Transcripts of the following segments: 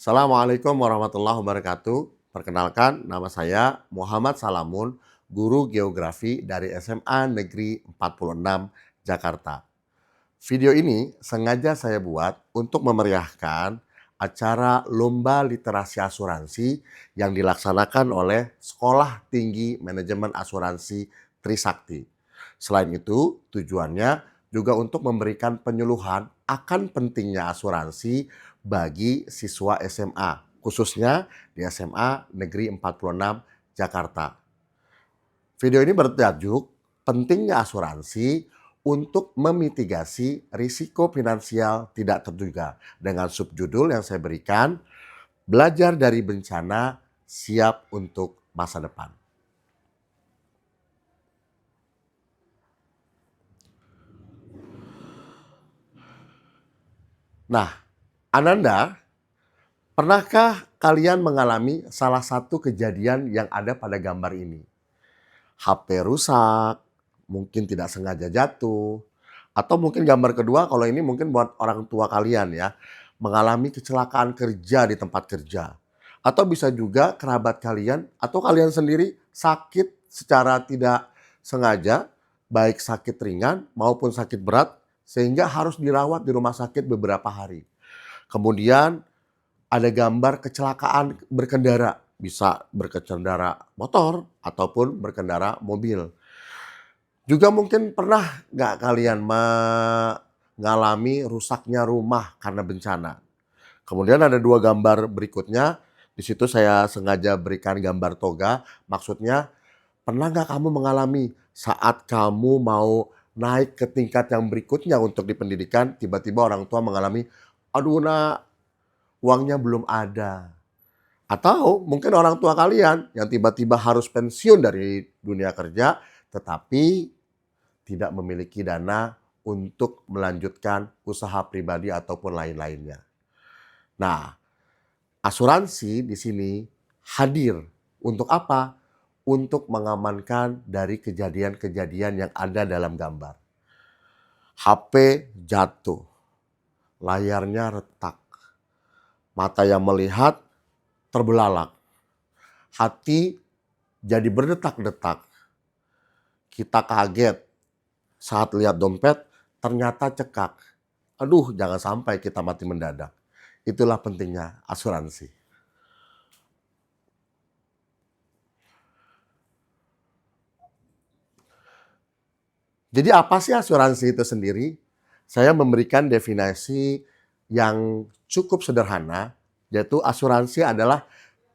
Assalamualaikum warahmatullahi wabarakatuh. Perkenalkan, nama saya Muhammad Salamun, guru geografi dari SMA Negeri 46 Jakarta. Video ini sengaja saya buat untuk memeriahkan acara Lomba Literasi Asuransi yang dilaksanakan oleh Sekolah Tinggi Manajemen Asuransi Trisakti. Selain itu, tujuannya juga untuk memberikan penyuluhan akan pentingnya asuransi bagi siswa SMA, khususnya di SMA Negeri 46 Jakarta. Video ini bertajuk Pentingnya Asuransi untuk Memitigasi Risiko Finansial Tidak Terduga dengan subjudul yang saya berikan, Belajar dari Bencana, Siap untuk Masa Depan. Nah, Ananda, pernahkah kalian mengalami salah satu kejadian yang ada pada gambar ini? HP rusak, mungkin tidak sengaja jatuh, atau mungkin gambar kedua kalau ini mungkin buat orang tua kalian ya, mengalami kecelakaan kerja di tempat kerja. Atau bisa juga kerabat kalian atau kalian sendiri sakit secara tidak sengaja, baik sakit ringan maupun sakit berat, sehingga harus dirawat di rumah sakit beberapa hari. Kemudian ada gambar kecelakaan berkendara, bisa berkendara motor ataupun berkendara mobil. Juga mungkin pernah nggak kalian mengalami rusaknya rumah karena bencana. Kemudian ada dua gambar berikutnya, di situ saya sengaja berikan gambar toga, maksudnya pernah nggak kamu mengalami saat kamu mau naik ke tingkat yang berikutnya untuk di pendidikan, tiba-tiba orang tua mengalami, aduh nak, uangnya belum ada. Atau mungkin orang tua kalian yang tiba-tiba harus pensiun dari dunia kerja, tetapi tidak memiliki dana untuk melanjutkan usaha pribadi ataupun lain-lainnya. Nah, asuransi di sini hadir untuk apa? Untuk mengamankan dari kejadian-kejadian yang ada dalam gambar. HP jatuh, layarnya retak, mata yang melihat terbelalak, hati jadi berdetak-detak. Kita kaget saat lihat dompet ternyata cekak. Aduh, jangan sampai kita mati mendadak. Itulah pentingnya asuransi. Jadi apa sih asuransi itu sendiri? Saya memberikan definisi yang cukup sederhana, yaitu asuransi adalah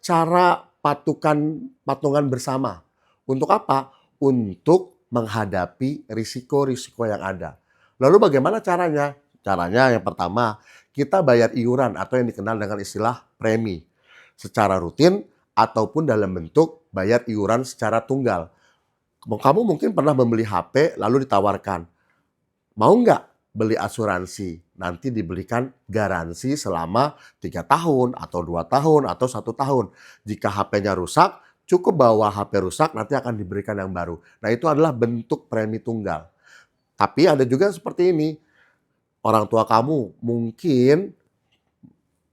cara patungan bersama. Untuk apa? Untuk menghadapi risiko-risiko yang ada. Lalu bagaimana caranya? Caranya yang pertama, kita bayar iuran atau yang dikenal dengan istilah premi secara rutin ataupun dalam bentuk bayar iuran secara tunggal. Kamu mungkin pernah membeli HP lalu ditawarkan, mau nggak beli asuransi? Nanti diberikan garansi selama 3 tahun atau 2 tahun atau 1 tahun. Jika HP-nya rusak, cukup bawa HP rusak nanti akan diberikan yang baru. Nah, itu adalah bentuk premi tunggal. Tapi ada juga seperti ini, orang tua kamu mungkin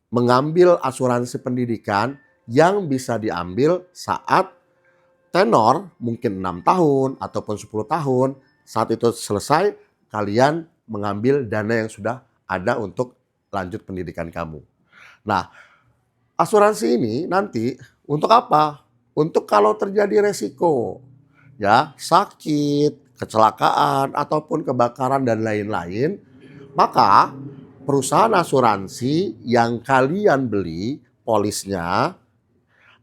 mengambil asuransi pendidikan yang bisa diambil saat tenor mungkin 6 tahun ataupun 10 tahun. Saat itu selesai, kalian mengambil dana yang sudah ada untuk lanjut pendidikan kamu. Nah, asuransi ini nanti untuk apa? Untuk kalau terjadi resiko, ya, sakit, kecelakaan, ataupun kebakaran dan lain-lain, maka perusahaan asuransi yang kalian beli polisnya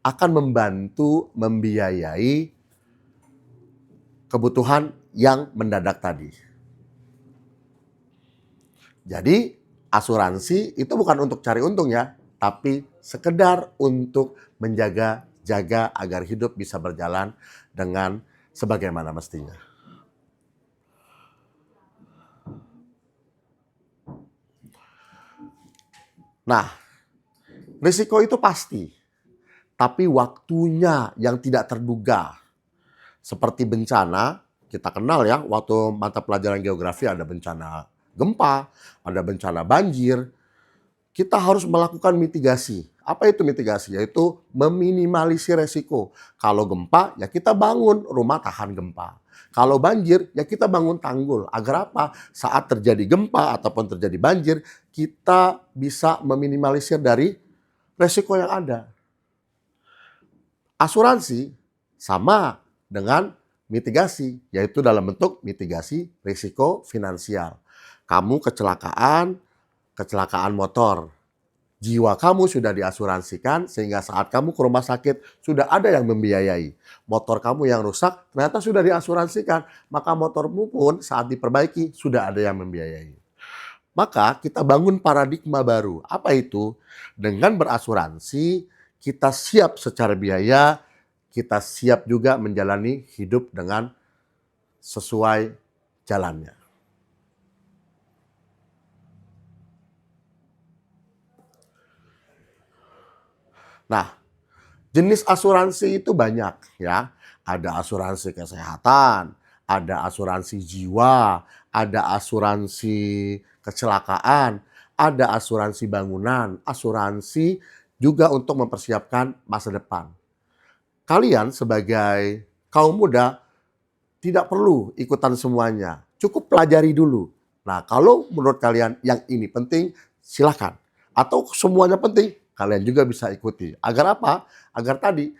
akan membantu membiayai kebutuhan yang mendadak tadi. Jadi asuransi itu bukan untuk cari untung ya, tapi sekedar untuk menjaga agar hidup bisa berjalan dengan sebagaimana mestinya. Nah, risiko itu pasti, tapi waktunya yang tidak terduga. Seperti bencana, kita kenal ya, waktu mata pelajaran geografi ada bencana gempa, ada bencana banjir. Kita harus melakukan mitigasi Apa itu mitigasi? Yaitu meminimalisir resiko. Kalau gempa, ya kita bangun rumah tahan gempa. Kalau banjir, ya kita bangun tanggul. Agar apa? Saat terjadi gempa ataupun terjadi banjir, kita bisa meminimalisir dari resiko yang ada. Asuransi sama dengan mitigasi, yaitu dalam bentuk mitigasi risiko finansial. Kamu kecelakaan motor, jiwa kamu sudah diasuransikan sehingga saat kamu ke rumah sakit sudah ada yang membiayai. Motor kamu yang rusak ternyata sudah diasuransikan, maka motormu pun saat diperbaiki sudah ada yang membiayai. Maka kita bangun paradigma baru. Apa itu? Dengan berasuransi, kita siap secara biaya, kita siap juga menjalani hidup dengan sesuai jalannya. Nah, jenis asuransi itu banyak ya. Ada asuransi kesehatan, ada asuransi jiwa, ada asuransi kecelakaan, ada asuransi bangunan, asuransi juga untuk mempersiapkan masa depan. Kalian sebagai kaum muda tidak perlu ikutan semuanya, cukup pelajari dulu. Nah, kalau menurut kalian yang ini penting, silakan. Atau semuanya penting, kalian juga bisa ikuti. Agar apa? Agar tadi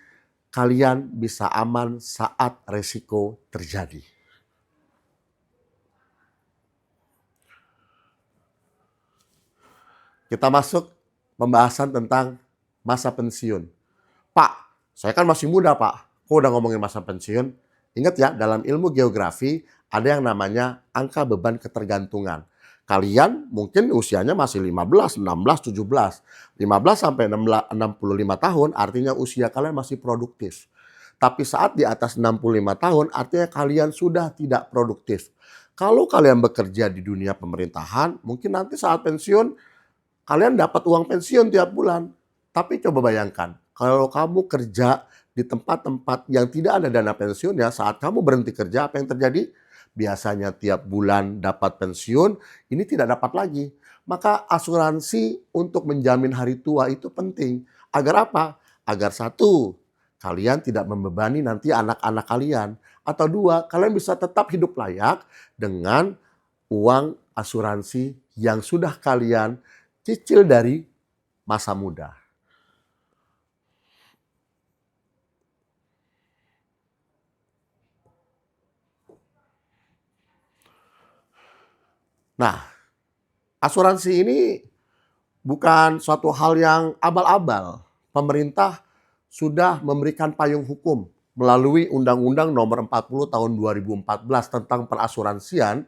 kalian bisa aman saat resiko terjadi. Kita masuk pembahasan tentang masa pensiun. Pak, saya kan masih muda, Pak. Kok udah ngomongin masa pensiun? Ingat ya, dalam ilmu geografi ada yang namanya angka beban ketergantungan. Kalian mungkin usianya masih 15, 16, 17. 15 sampai 65 tahun artinya usia kalian masih produktif. Tapi saat di atas 65 tahun artinya kalian sudah tidak produktif. Kalau kalian bekerja di dunia pemerintahan, mungkin nanti saat pensiun kalian dapat uang pensiun tiap bulan. Tapi coba bayangkan, kalau kamu kerja di tempat-tempat yang tidak ada dana pensiunnya, saat kamu berhenti kerja, apa yang terjadi? Biasanya tiap bulan dapat pensiun, ini tidak dapat lagi. Maka asuransi untuk menjamin hari tua itu penting. Agar apa? Agar satu, kalian tidak membebani nanti anak-anak kalian. Atau dua, kalian bisa tetap hidup layak dengan uang asuransi yang sudah kalian cicil dari masa muda. Nah, asuransi ini bukan suatu hal yang abal-abal. Pemerintah sudah memberikan payung hukum melalui Undang-Undang Nomor 40 Tahun 2014 tentang perasuransian,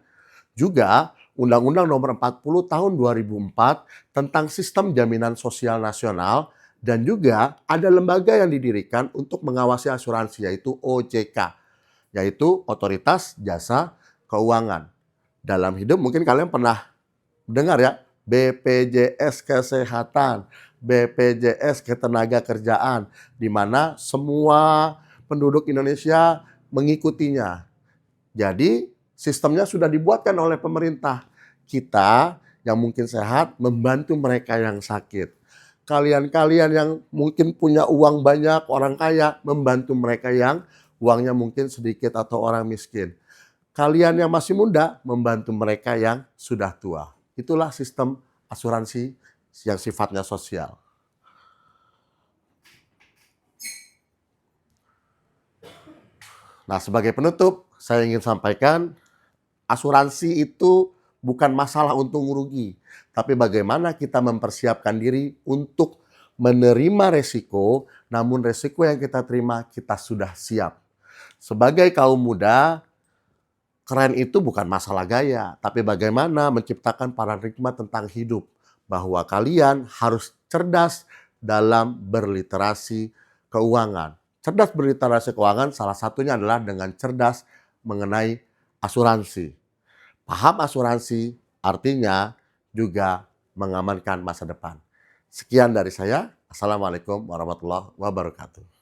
juga Undang-Undang Nomor 40 Tahun 2004 tentang Sistem Jaminan Sosial Nasional, dan juga ada lembaga yang didirikan untuk mengawasi asuransi yaitu OJK, yaitu Otoritas Jasa Keuangan. Dalam hidup mungkin kalian pernah dengar ya, BPJS Kesehatan, BPJS Ketenagakerjaan, di mana semua penduduk Indonesia mengikutinya. Jadi sistemnya sudah dibuatkan oleh pemerintah. Kita yang mungkin sehat membantu mereka yang sakit. Kalian-kalian yang mungkin punya uang banyak, orang kaya, membantu mereka yang uangnya mungkin sedikit atau orang miskin. Kalian yang masih muda membantu mereka yang sudah tua. Itulah sistem asuransi yang sifatnya sosial. Nah, sebagai penutup, saya ingin sampaikan, asuransi itu bukan masalah untung rugi, tapi bagaimana kita mempersiapkan diri untuk menerima resiko, namun resiko yang kita terima kita sudah siap. Sebagai kaum muda, keren itu bukan masalah gaya, tapi bagaimana menciptakan paradigma tentang hidup. Bahwa kalian harus cerdas dalam berliterasi keuangan. Cerdas berliterasi keuangan salah satunya adalah dengan cerdas mengenai asuransi. Paham asuransi artinya juga mengamankan masa depan. Sekian dari saya. Assalamualaikum warahmatullahi wabarakatuh.